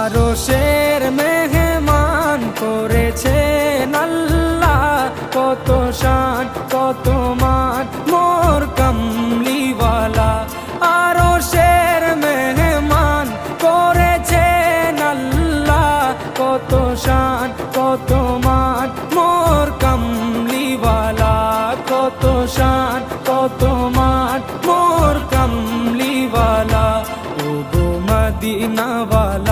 আরশের মেহমান করেছেন আল্লাহ, কত শান কত মান মোর কামলিওয়ালা। আরশের মেহমান করেছেন আল্লাহ, কত শান কত মান মোর কামলিওয়ালা, কত শান কত মান মোর কামলিওয়ালা। ও গো মদিনাওয়ালা